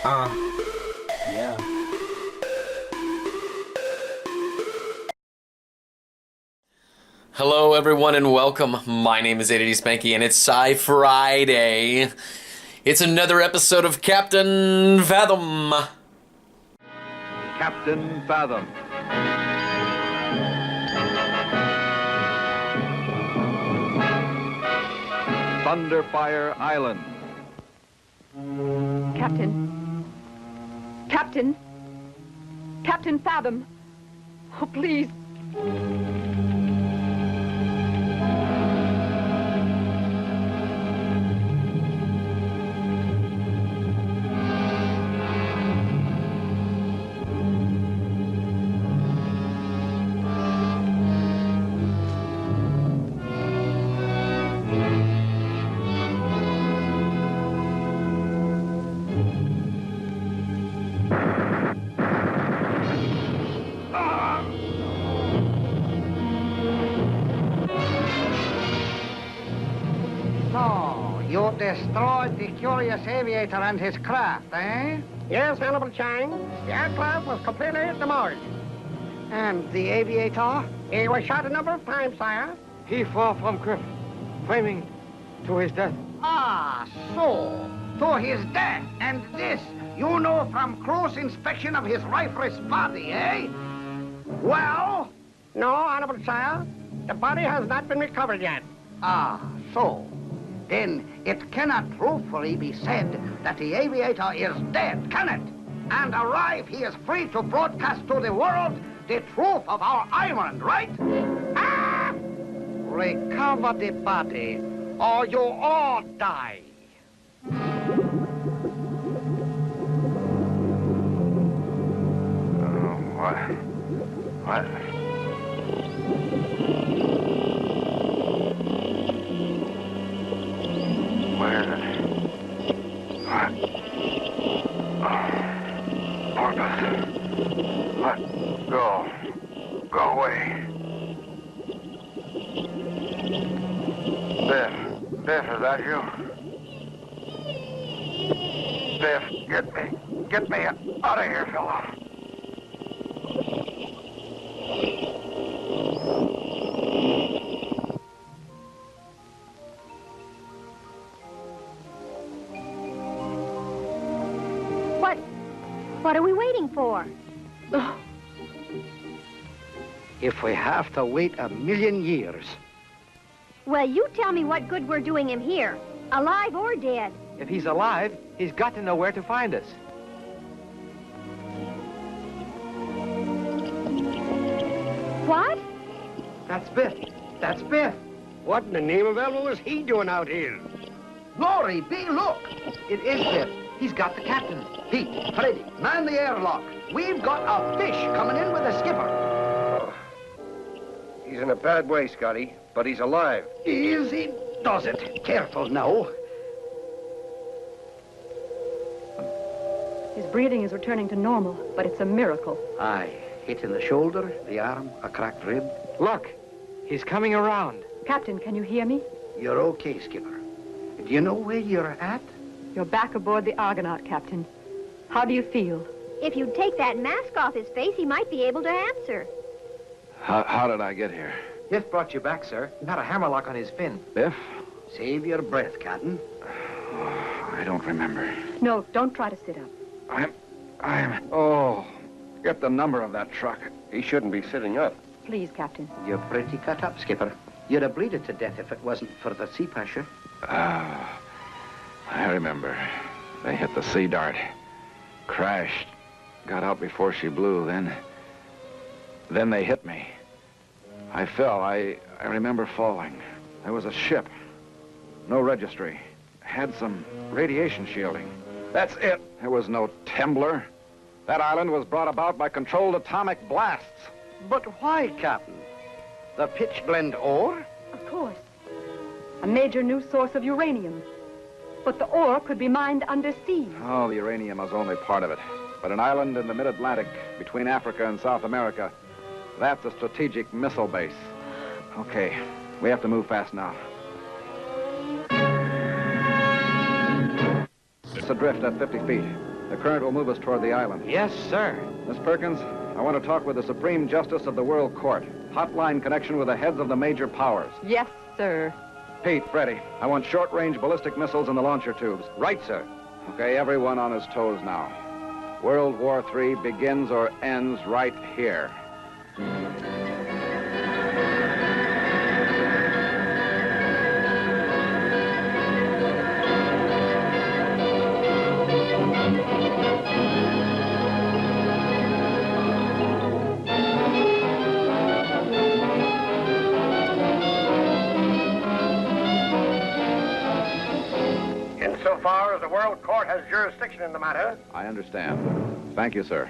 Yeah. Hello, everyone, and welcome. My name is ADD Spanky, and it's Sifriday. It's another episode of Captain Fathom. Captain Fathom. Thunderfire Island. Captain. Captain. Captain Fathom. Oh, please. So, you destroyed the curious aviator and his craft, eh? Yes, Hannibal Chang. The aircraft was completely demolished. And the aviator? He was shot a number of times, sire. He fell from cliff, flaming to his death. Ah, so. To his death. And this, you know from close inspection of his lifeless body, eh? Well? No, Honorable Sire. The body has not been recovered yet. Ah, so. Then it cannot truthfully be said that the aviator is dead, can it? And alive, he is free to broadcast to the world the truth of our island, right? Ah! Recover the body, or you all die. What? Where is it? What? Porpoise. Let go. Go away. Biff, is that you? Biff, get me out of here, fella. What are we waiting for? If we have to wait 1,000,000 years. Well, you tell me what good we're doing him here, alive or dead. If he's alive, he's got to know where to find us. What? That's Biff. That's Biff. What in the name of Elmo is he doing out here? Glory be, look! It is Biff. He's got the captain. Pete, Freddy, man the airlock. We've got a fish coming in with a skipper. He's in a bad way, Scotty, but he's alive. Easy does it. Careful now. His breathing is returning to normal, but it's a miracle. Aye, hit in the shoulder, the arm, a cracked rib. Look, he's coming around. Captain, can you hear me? You're okay, skipper. Do you know where you're at? You're back aboard the Argonaut, Captain. How do you feel? If you'd take that mask off his face, he might be able to answer. How did I get here? Biff brought you back, sir. He had a hammerlock on his fin. Biff? Save your breath, Captain. I don't remember. No, don't try to sit up. Oh, get the number of that truck. He shouldn't be sitting up. Please, Captain. You're pretty cut up, skipper. You'd have bleeded to death if it wasn't for the sea pressure. I remember. They hit the sea dart. Crashed. Got out before she blew. Then they hit me. I fell. I remember falling. There was a ship. No registry. Had some radiation shielding. That's it. There was no Tembler. That island was brought about by controlled atomic blasts. But why, Captain? The pitch-blende ore? Of course. A major new source of uranium. But the ore could be mined undersea. Oh, the uranium was only part of it. But an island in the mid-Atlantic between Africa and South America, that's a strategic missile base. Okay, we have to move fast now. It's adrift at 50 feet. The current will move us toward the island. Yes, sir. Miss Perkins, I want to talk with the Supreme Justice of the World Court. Hotline connection with the heads of the major powers. Yes, sir. Pete, Freddie, I want short-range ballistic missiles in the launcher tubes. Right, sir. Okay, everyone on his toes now. World War III begins or ends right here. Insofar as the World Court has jurisdiction in the matter. I understand. Thank you, sir.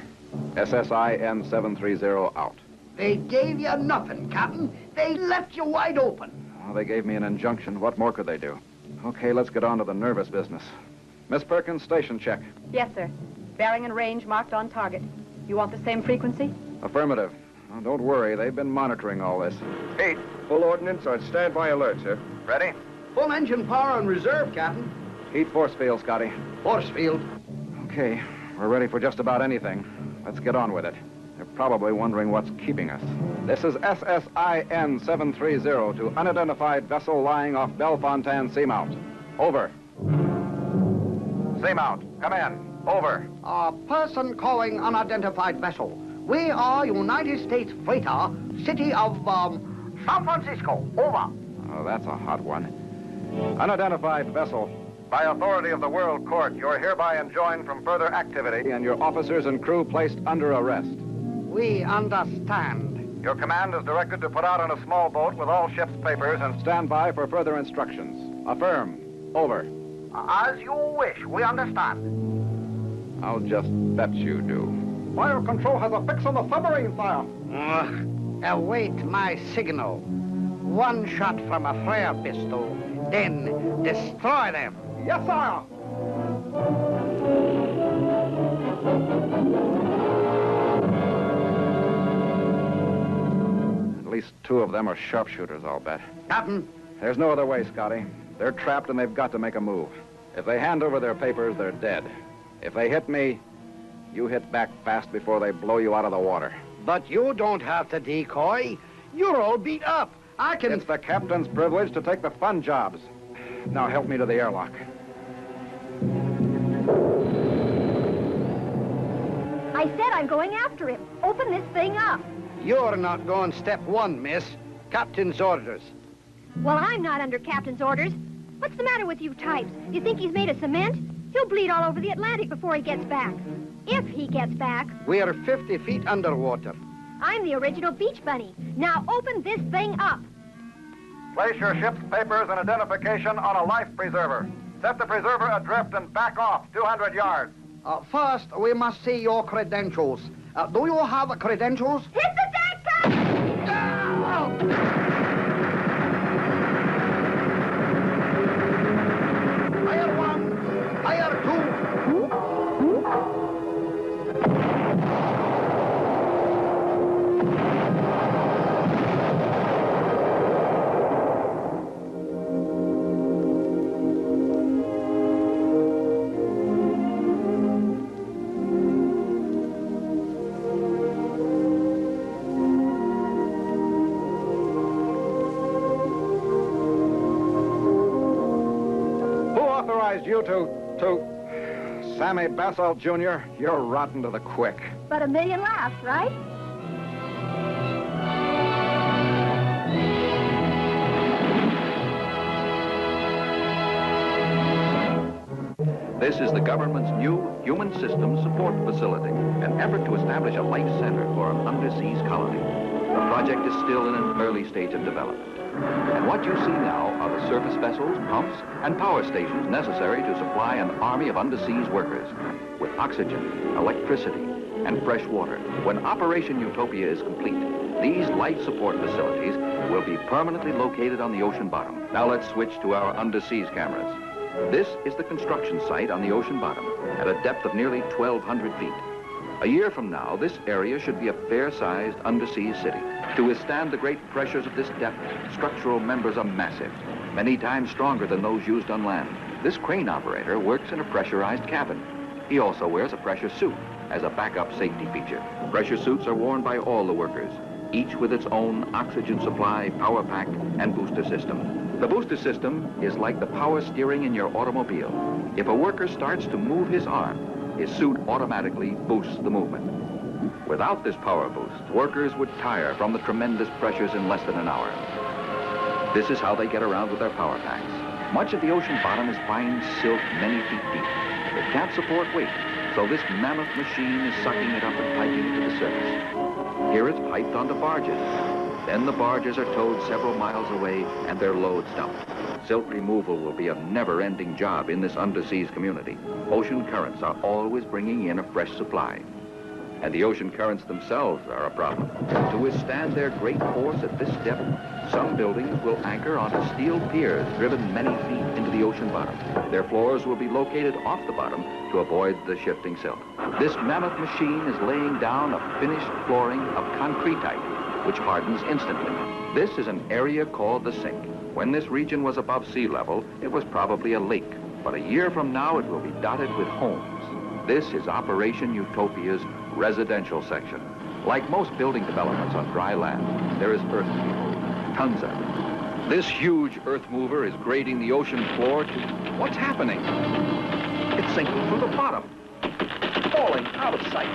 SSIN 730 out. They gave you nothing, Captain. They left you wide open. Well, they gave me an injunction. What more could they do? Okay, let's get on to the nervous business. Miss Perkins, station check. Yes, sir. Bearing and range marked on target. You want the same frequency? Affirmative. Well, don't worry, they've been monitoring all this. Pete, full ordnance on standby alert, sir. Ready? Full engine power on reserve, Captain. Heat force field, Scotty. Force field. Okay, we're ready for just about anything. Let's get on with it. They're probably wondering what's keeping us. This is SSIN 730 to unidentified vessel lying off Bellefontaine Seamount. Over. Seamount, come in. Over. A person calling unidentified vessel. We are United States freighter, city of, San Francisco. Over. Oh, that's a hot one. Unidentified vessel. By authority of the World Court, you're hereby enjoined from further activity and your officers and crew placed under arrest. We understand. Your command is directed to put out on a small boat with all ship's papers and stand by for further instructions. Affirm. Over. As you wish, we understand. I'll just bet you do. Fire control has a fix on the submarine, sire. Await my signal. One shot from a flare pistol, then destroy them. Yes, sire. At least two of them are sharpshooters, I'll bet. Captain, There's no other way, Scotty. They're trapped and they've got to make a move. If they hand over their papers, they're dead. If they hit me, you hit back fast before they blow you out of the water. but you don't have to decoy. You're all beat up. I can... It's the captain's privilege to take the fun jobs. Now help me to the airlock. I said I'm going after him. Open this thing up. You're not going step one, miss. Captain's orders. Well, I'm not under captain's orders. What's the matter with you types? You think he's made of cement? He'll bleed all over the Atlantic before he gets back. If he gets back. We are 50 feet underwater. I'm the original beach bunny. Now open this thing up. Place your ship's papers and identification on a life preserver. Set the preserver adrift and back off 200 yards. First, we must see your credentials. Do you have credentials? Hit the deck, Fire one, fire two. You to Sammy Basalt, Jr., you're rotten to the quick. But a million laughs, right? This is the government's new Human Systems Support Facility, an effort to establish a life center for an underseas colony. The project is still in an early stage of development. And what you see now are the surface vessels, pumps, and power stations necessary to supply an army of underseas workers with oxygen, electricity, and fresh water. When Operation Utopia is complete, these life support facilities will be permanently located on the ocean bottom. Now let's switch to our underseas cameras. This is the construction site on the ocean bottom at a depth of nearly 1,200 feet. A year from now, this area should be a fair-sized undersea city. To withstand the great pressures of this depth, structural members are massive, many times stronger than those used on land. This crane operator works in a pressurized cabin. He also wears a pressure suit as a backup safety feature. Pressure suits are worn by all the workers, each with its own oxygen supply, power pack, and booster system. The booster system is like the power steering in your automobile. If a worker starts to move his arm, his suit automatically boosts the movement. Without this power boost, workers would tire from the tremendous pressures in less than an hour. This is how they get around with their power packs. Much of the ocean bottom is fine silt many feet deep. It can't support weight, so this mammoth machine is sucking it up and piping it to the surface. Here it's piped onto barges. Then the barges are towed several miles away and their loads dumped. Silt removal will be a never-ending job in this underseas community. Ocean currents are always bringing in a fresh supply. And the ocean currents themselves are a problem. To withstand their great force at this depth, some buildings will anchor onto steel piers driven many feet into the ocean bottom. Their floors will be located off the bottom to avoid the shifting silt. This mammoth machine is laying down a finished flooring of concretite, which hardens instantly. This is an area called the sink. When this region was above sea level, it was probably a lake, but a year from now it will be dotted with homes. This is Operation Utopia's residential section. Like most building developments on dry land, there is earth removal, tons of it. This huge earth mover is grading the ocean floor to... What's happening? It's sinking through the bottom, falling out of sight.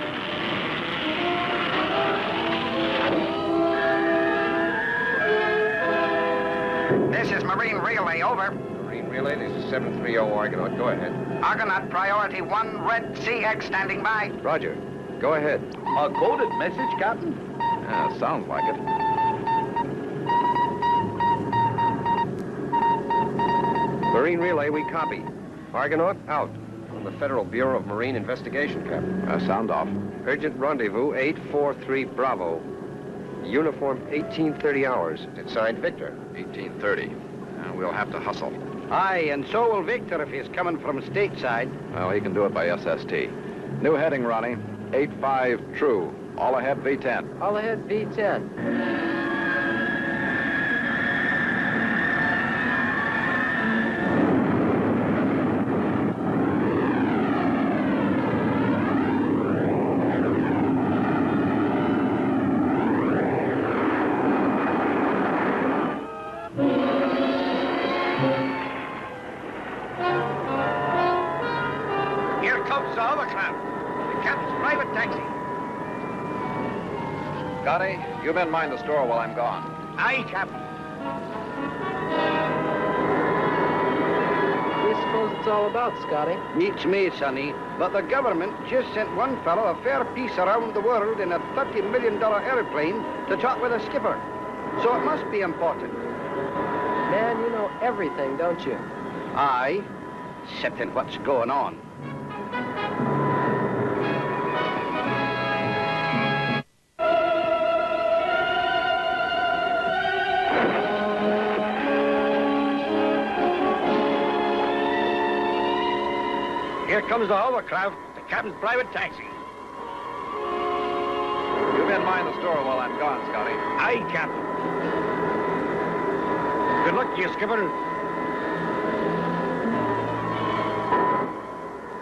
This is Marine Relay, over. Marine Relay, this is 730 Argonaut. Go ahead. Argonaut Priority 1, Red CX standing by. Roger. Go ahead. A coded message, Captain? Yeah, sounds like it. Marine Relay, we copy. Argonaut, out. From the Federal Bureau of Marine Investigation, Captain. Sound off. Urgent rendezvous, 843 Bravo. Uniform 1830 hours. It's signed Victor. 1830. We'll have to hustle. Aye, and so will Victor if he's coming from stateside. Well, he can do it by SST. New heading, Ronnie. 85 true. All ahead V10. All ahead V10. Here comes the hovercraft. The captain's private taxi. Scotty, you men mind the store while I'm gone. Aye, Captain. What do you suppose it's all about, Scotty? Beats me, Sonny. But the government just sent one fellow a fair piece around the world in a $30 million airplane to talk with a skipper. So it must be important. Man, you know everything, don't you? Aye, excepting what's going on. Here comes the hovercraft, the captain's private taxi. You men mind the store while I'm gone, Scotty. Aye, Captain. Good luck to you, skipper.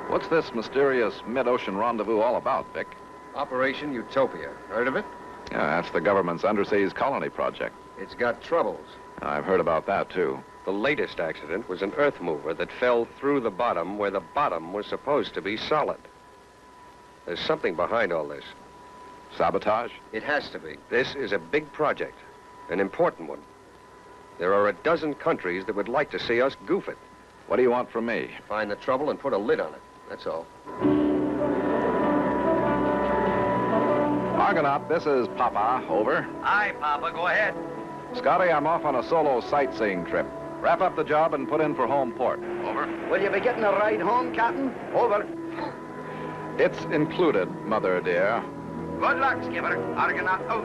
What's this mysterious mid-ocean rendezvous all about, Vic? Operation Utopia. Heard of it? Yeah, that's the government's underseas colony project. It's got troubles. I've heard about that, too. The latest accident was an earth mover that fell through the bottom where the bottom was supposed to be solid. There's something behind all this. Sabotage? It has to be. This is a big project, an important one. There are a dozen countries that would like to see us goof it. What do you want from me? Find the trouble and put a lid on it. That's all. Argonaut, this is Papa. Over. Aye, Papa, go ahead. Scotty, I'm off on a solo sightseeing trip. Wrap up the job and put in for home port. Over. Will you be getting a ride home, Captain? Over. It's included, Mother dear. Good luck, skipper. Argonaut out.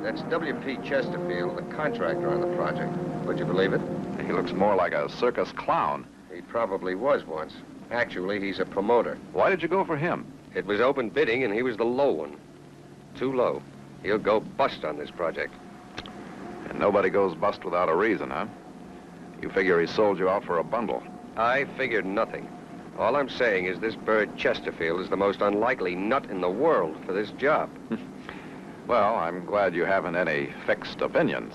That's W.P. Chesterfield, the contractor on the project. Would you believe it? He looks more like a circus clown. He probably was once. Actually, he's a promoter. Why did you go for him? It was open bidding, and he was the low one. Too low. He'll go bust on this project. And nobody goes bust without a reason, huh? You figure he sold you out for a bundle. I figured nothing. All I'm saying is this bird Chesterfield is the most unlikely nut in the world for this job. Well, I'm glad you haven't any fixed opinions.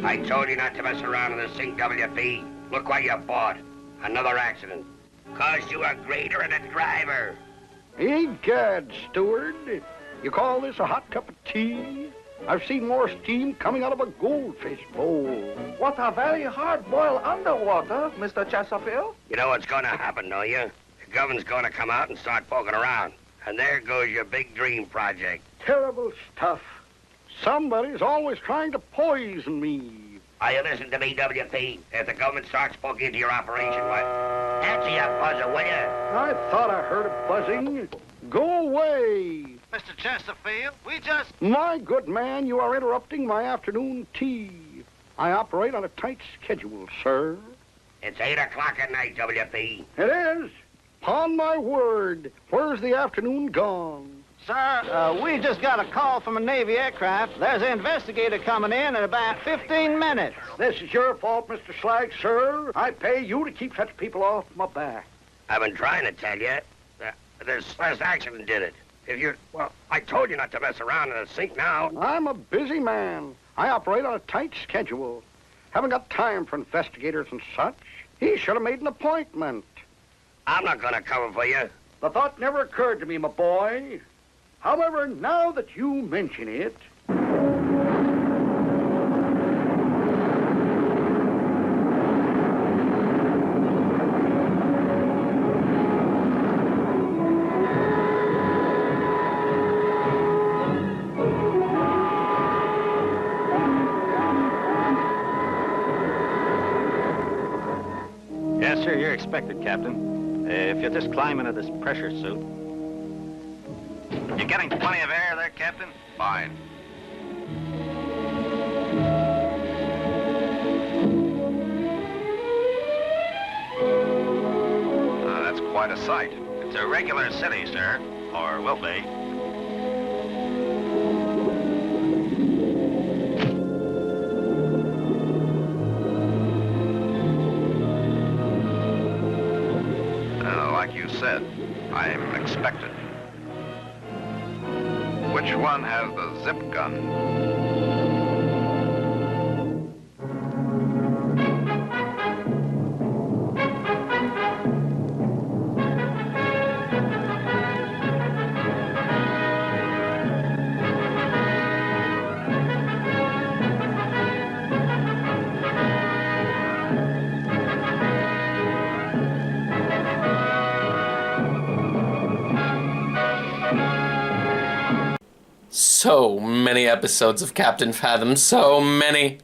I told you not to mess around in the sink, WP. Look what you bought. Another accident. Caused you a grader and a driver. Egad, steward. You call this a hot cup of tea? I've seen more steam coming out of a goldfish bowl. What a very hard boil underwater, Mr. Chesterfield. You know what's going to happen, don't you? The government's going to come out and start poking around. And there goes your big dream project. Terrible stuff. Somebody's always trying to poison me. You listen to me, WP. If the government starts poking into your operation, what? Answer your buzzer, will you? I thought I heard a buzzing. Go away. Mr. Chesterfield, we just... My good man, you are interrupting my afternoon tea. I operate on a tight schedule, sir. It's 8 o'clock at night, WP. It is. Upon my word. Where's the afternoon gone? Sir, we just got a call from a Navy aircraft. There's an investigator coming in about 15 minutes. This is your fault, Mr. Slag, sir. I pay you to keep such people off my back. I've been trying to tell you. This last accident did it. If you're... Well, I told you not to mess around in the sink now. I'm a busy man. I operate on a tight schedule. Haven't got time for investigators and such. He should have made an appointment. I'm not going to cover for you. The thought never occurred to me, my boy. However, now that you mention it... Yes, sir, you're expected, Captain. If you'll just climb into this pressure suit. You getting plenty of air there, Captain? Fine. That's quite a sight. It's a regular city, sir. Or will be. Like you said, I'm expected. Which one has the zip gun? So many episodes of Captain Fathom, so many.